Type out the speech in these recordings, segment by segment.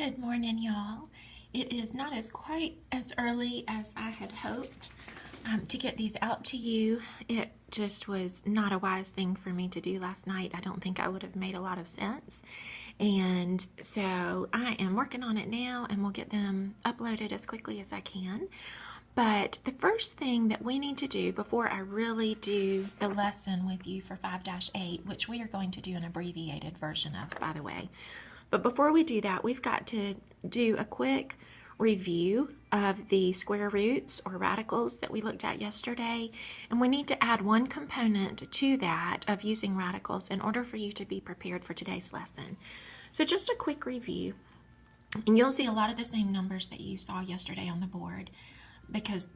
Good morning, y'all. It is not as quite as early as I had hoped to get these out to you. It just was not a wise thing for me to do last night. I don't think I would have made a lot of sense. And so I am working on it now and we'll get them uploaded as quickly as I can. But the first thing that we need to do before I really do the lesson with you for 5-8, which we are going to do an abbreviated version of, by the way. But before we do that, we've got to do a quick review of the square roots or radicals that we looked at yesterday. And we need to add one component to that of using radicals in order for you to be prepared for today's lesson. So just a quick review. And you'll see a lot of the same numbers that you saw yesterday on the board, because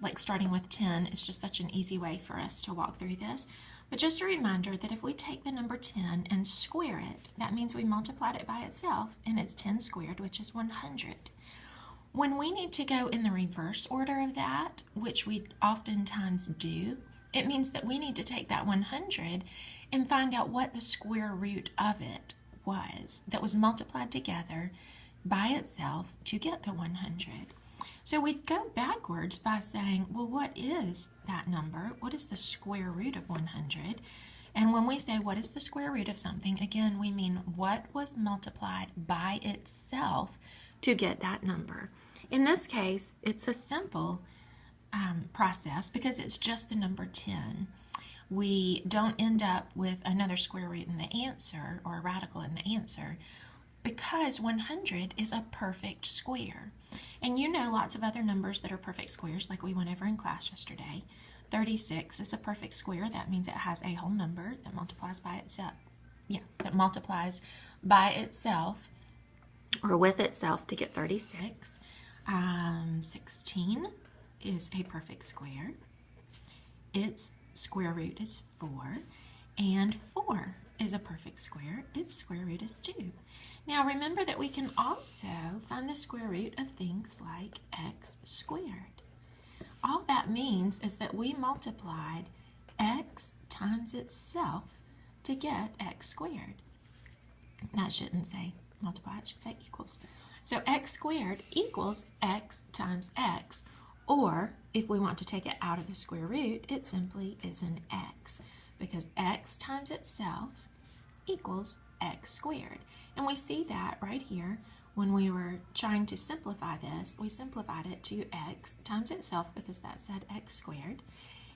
like starting with 10 is just such an easy way for us to walk through this. But just a reminder that if we take the number 10 and square it, that means we multiplied it by itself, and it's 10 squared, which is 100. When we need to go in the reverse order of that, which we oftentimes do, it means that we need to take that 100 and find out what the square root of it was that was multiplied together by itself to get the 100. So we go backwards by saying, well, what is that number? What is the square root of 100? And when we say what is the square root of something, again, we mean what was multiplied by itself to get that number. In this case, it's a simple process because it's just the number 10. We don't end up with another square root in the answer or a radical in the answer, because 100 is a perfect square. And you know lots of other numbers that are perfect squares, like we went over in class yesterday. 36 is a perfect square. That means it has a whole number that multiplies by itself. That multiplies by itself or with itself to get 36. 16 is a perfect square. Its square root is 4. And 4 is a perfect square. Its square root is 2. Now remember that we can also find the square root of things like x squared. All that means is that we multiplied x times itself to get x squared. That shouldn't say multiply, it should say equals. So x squared equals x times x, or if we want to take it out of the square root, it simply is an x, because x times itself equals x squared. And we see that right here when we were trying to simplify this. We simplified it to x times itself because that said x squared.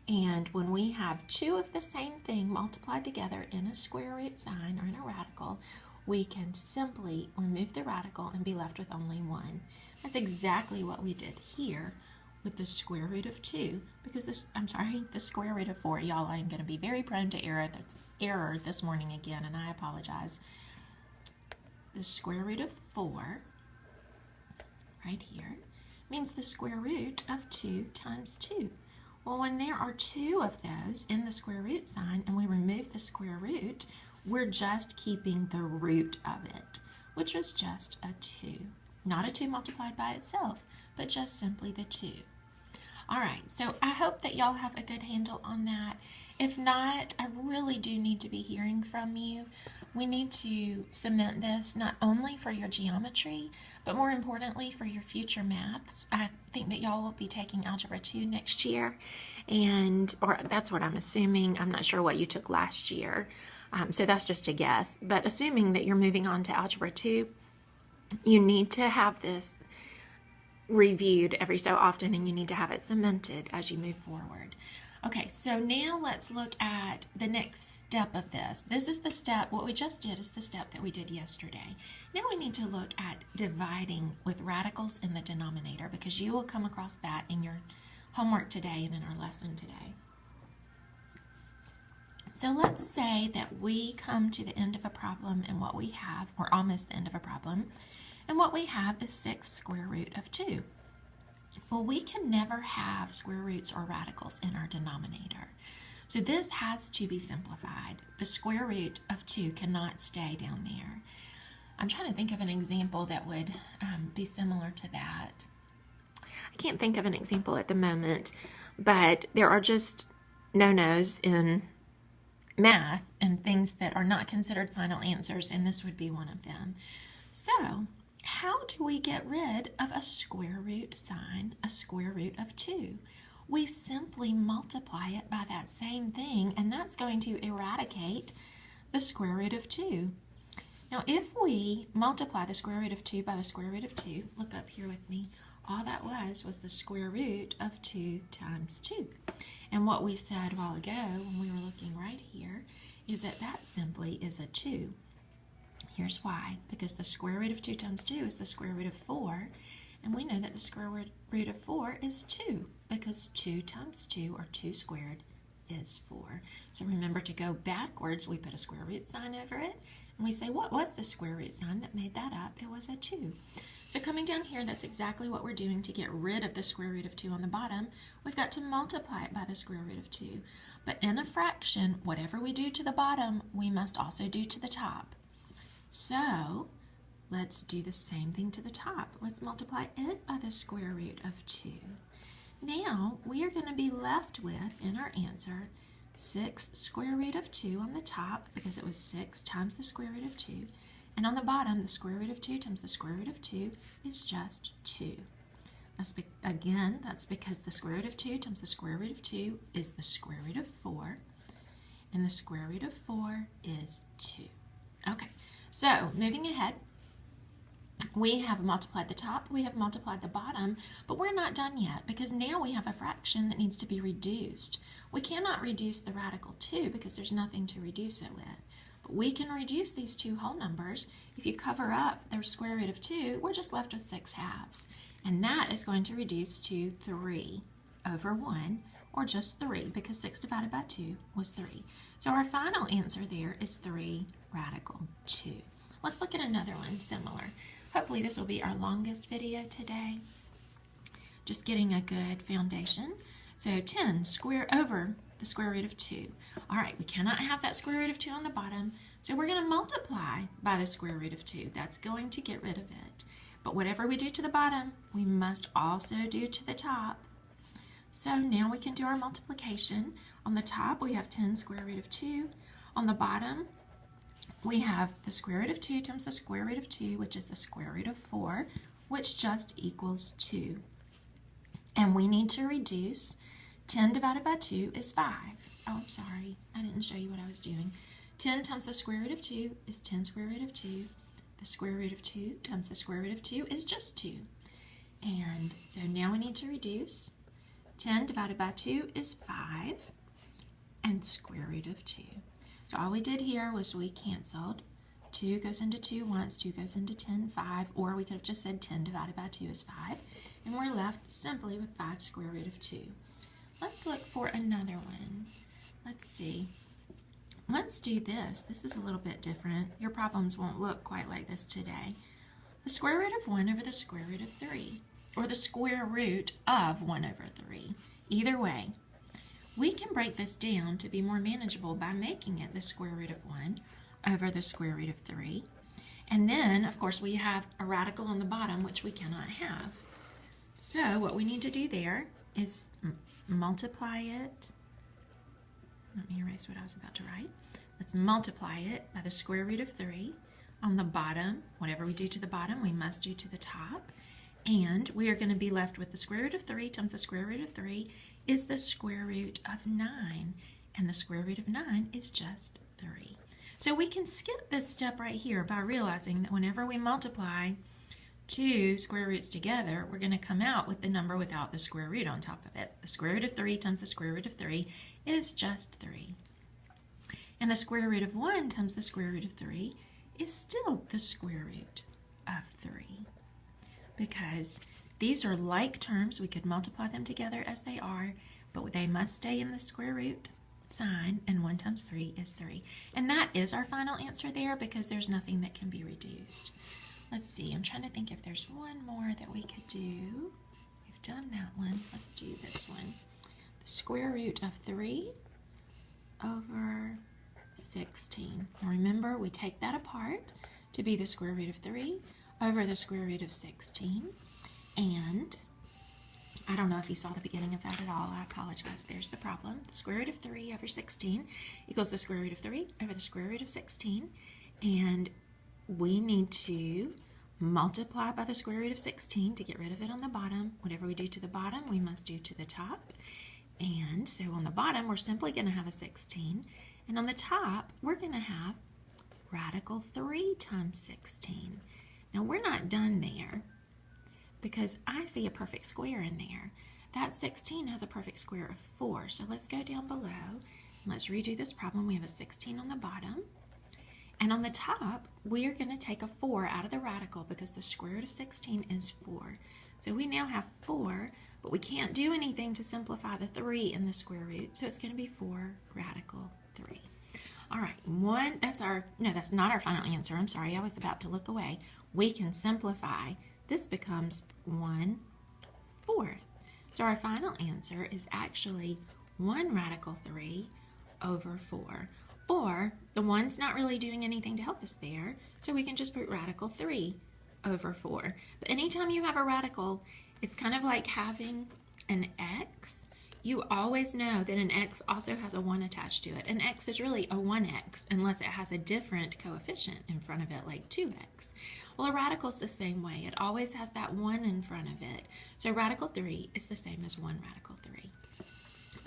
And when we have two of the same thing multiplied together in a square root sign or in a radical, we can simply remove the radical and be left with only one. That's exactly what we did here with the square root of 2, because the square root of 4. Y'all, I am going to be very prone to error this morning again, and I apologize. The square root of 4, right here, means the square root of 2 times 2. Well, when there are two of those in the square root sign and we remove the square root, we're just keeping the root of it, which was just a 2. Not a 2 multiplied by itself, but just simply the 2. All right, so I hope that y'all have a good handle on that. If not, I really do need to be hearing from you. We need to cement this not only for your geometry, but more importantly for your future maths. I think that y'all will be taking Algebra 2 next year, or that's what I'm assuming. I'm not sure what you took last year, so that's just a guess. But assuming that you're moving on to Algebra 2, you need to have this reviewed every so often, and you need to have it cemented as you move forward. Okay, so now let's look at the next step of this. This is the step, what we just did is the step that we did yesterday. Now we need to look at dividing with radicals in the denominator, because you will come across that in your homework today and in our lesson today. So let's say that we come to the end of a problem, and what we have, or almost the end of a problem, and what we have is 6 square root of 2. Well, we can never have square roots or radicals in our denominator. So this has to be simplified. The square root of 2 cannot stay down there. I'm trying to think of an example that would be similar to that. I can't think of an example at the moment, but there are just no-nos in math and things that are not considered final answers, and this would be one of them. So how do we get rid of a square root sign, a square root of 2? We simply multiply it by that same thing, and that's going to eradicate the square root of 2. Now, if we multiply the square root of 2 by the square root of 2, look up here with me, all that was the square root of 2 times 2. And what we said a while ago when we were looking right here is that that simply is a 2. Here's why. Because the square root of 2 times 2 is the square root of 4. And we know that the square root of 4 is 2. Because 2 times 2, or 2 squared, is 4. So remember, to go backwards, we put a square root sign over it. And we say, what was the square root sign that made that up? It was a 2. So coming down here, that's exactly what we're doing to get rid of the square root of 2 on the bottom. We've got to multiply it by the square root of 2. But in a fraction, whatever we do to the bottom, we must also do to the top. So let's do the same thing to the top. Let's multiply it by the square root of 2. Now we are going to be left with, in our answer, 6 square root of 2 on the top, because it was 6 times the square root of 2. And on the bottom, the square root of 2 times the square root of 2 is just 2. Again, that's because the square root of 2 times the square root of 2 is the square root of 4. And the square root of 4 is 2. Okay, so moving ahead, we have multiplied the top, we have multiplied the bottom, but we're not done yet, because now we have a fraction that needs to be reduced. We cannot reduce the radical 2 because there's nothing to reduce it with. But we can reduce these two whole numbers. If you cover up their square root of 2, we're just left with 6 halves. And that is going to reduce to 3 over 1, or just 3, because 6 divided by 2 was 3. So our final answer there is 3 radical 2. Let's look at another one similar. Hopefully this will be our longest video today. Just getting a good foundation. So 10 square over the square root of 2. All right, we cannot have that square root of 2 on the bottom, so we're going to multiply by the square root of 2. That's going to get rid of it. But whatever we do to the bottom, we must also do to the top. So now we can do our multiplication. On the top, we have 10 square root of 2. On the bottom, we have the square root of 2 times the square root of 2, which is the square root of 4, which just equals 2. And we need to reduce. 10 divided by 2 is 5. Oh, I'm sorry. I didn't show you what I was doing. 10 times the square root of 2 is 10 square root of 2. The square root of 2 times the square root of 2 is just 2. And so now we need to reduce. 10 divided by 2 is 5. And square root of 2. So all we did here was we canceled. 2 goes into 2 once, 2 goes into 10, 5. Or we could have just said 10 divided by 2 is 5. And we're left simply with 5 square root of 2. Let's look for another one. Let's see. Let's do this. This is a little bit different. Your problems won't look quite like this today. The square root of 1 over the square root of 3. Or the square root of 1 over 3. Either way. We can break this down to be more manageable by making it the square root of 1 over the square root of 3. And then, of course, we have a radical on the bottom, which we cannot have. So what we need to do there is multiply it. Let me erase what I was about to write. Let's multiply it by the square root of 3. On the bottom, whatever we do to the bottom, we must do to the top. And we are going to be left with the square root of 3 times the square root of 3 is the square root of 9. And the square root of 9 is just 3. So we can skip this step right here by realizing that whenever we multiply two square roots together, we're going to come out with the number without the square root on top of it. The square root of 3 times the square root of 3 is just 3. And the square root of 1 times the square root of 3 is still the square root of 3. Because these are like terms, we could multiply them together as they are, but they must stay in the square root sign, and 1 times 3 is 3. And that is our final answer there, because there's nothing that can be reduced. Let's see, I'm trying to think if there's one more that we could do. We've done that one. Let's do this one. The square root of 3 over 16. Now remember, we take that apart to be the square root of 3 over the square root of 16. And I don't know if you saw the beginning of that at all. I apologize. There's the problem. The square root of 3 over 16 equals the square root of 3 over the square root of 16. And we need to multiply by the square root of 16 to get rid of it on the bottom. Whatever we do to the bottom, we must do to the top. And so on the bottom, we're simply going to have a 16. And on the top, we're going to have radical 3 times 16. Now, we're not done there because I see a perfect square in there. That 16 has a perfect square of 4. So let's go down below. And let's redo this problem. We have a 16 on the bottom. And on the top, we are going to take a 4 out of the radical because the square root of 16 is 4. So we now have 4, but we can't do anything to simplify the 3 in the square root. So it's going to be 4 radical 3. All right, that's not our final answer. I'm sorry, I was about to look away. We can simplify. This becomes 1/4. So our final answer is actually 1 radical 3 over 4. Or the 1's not really doing anything to help us there, so we can just put radical 3 over 4. But anytime you have a radical, it's kind of like having an x. You always know that an x also has a 1 attached to it. An x is really a 1x unless it has a different coefficient in front of it, like 2x. Well, a radical is the same way. It always has that 1 in front of it. So radical 3 is the same as 1 radical 3.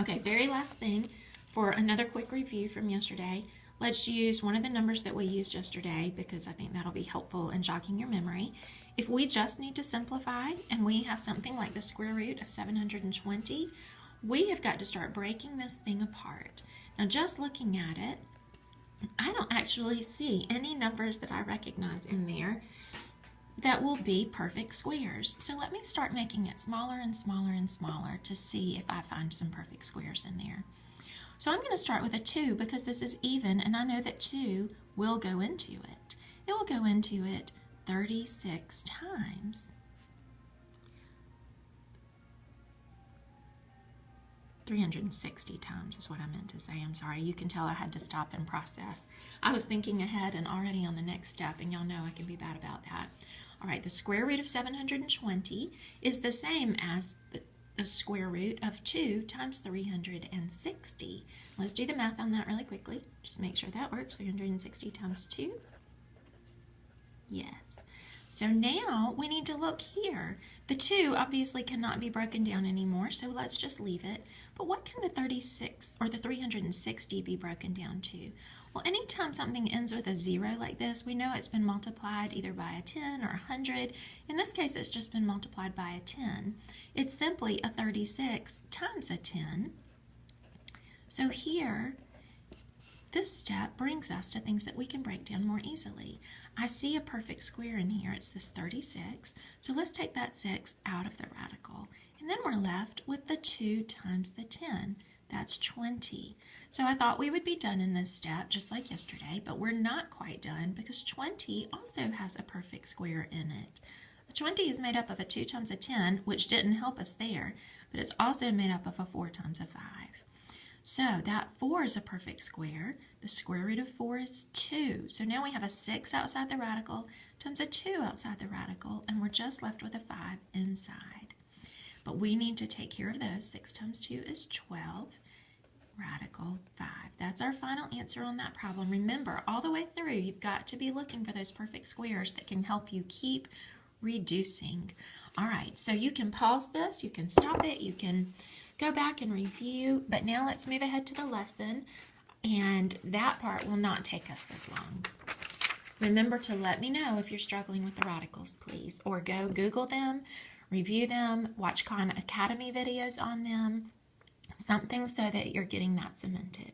Okay, very last thing. For another quick review from yesterday, let's use one of the numbers that we used yesterday because I think that'll be helpful in jogging your memory. If we just need to simplify and we have something like the square root of 720, we have got to start breaking this thing apart. Now, just looking at it, I don't actually see any numbers that I recognize in there that will be perfect squares. So let me start making it smaller and smaller and smaller to see if I find some perfect squares in there. So I'm going to start with a 2 because this is even, and I know that 2 will go into it. It will go into it 36 times. 360 times is what I meant to say. I'm sorry. You can tell I had to stop and process. I was thinking ahead and already on the next step, and y'all know I can be bad about that. All right, the square root of 720 is the same as the square root of 2 times 360. Let's do the math on that really quickly. Just make sure that works. 360 times 2. Yes. So now we need to look here. The 2 obviously cannot be broken down anymore, so let's just leave it. But what can the 36 or the 360 be broken down to? Well, anytime something ends with a 0 like this, we know it's been multiplied either by a 10 or 100. In this case, it's just been multiplied by a 10. It's simply a 36 times a 10. So here, this step brings us to things that we can break down more easily. I see a perfect square in here. It's this 36. So let's take that 6 out of the radical. And then we're left with the 2 times the 10. That's 20. So I thought we would be done in this step just like yesterday, but we're not quite done because 20 also has a perfect square in it. A 20 is made up of a 2 times a 10, which didn't help us there, but it's also made up of a 4 times a 5. So that 4 is a perfect square. The square root of 4 is 2. So now we have a 6 outside the radical times a 2 outside the radical, and we're just left with a 5 inside. But we need to take care of those. 6 times 2 is 12. Radical 5. That's our final answer on that problem. Remember, all the way through, you've got to be looking for those perfect squares that can help you keep reducing. All right, so you can pause this, you can stop it, you can go back and review, but now let's move ahead to the lesson, and that part will not take us as long. Remember to let me know if you're struggling with the radicals, please, or go Google them, review them, watch Khan Academy videos on them, something so that you're getting that cemented.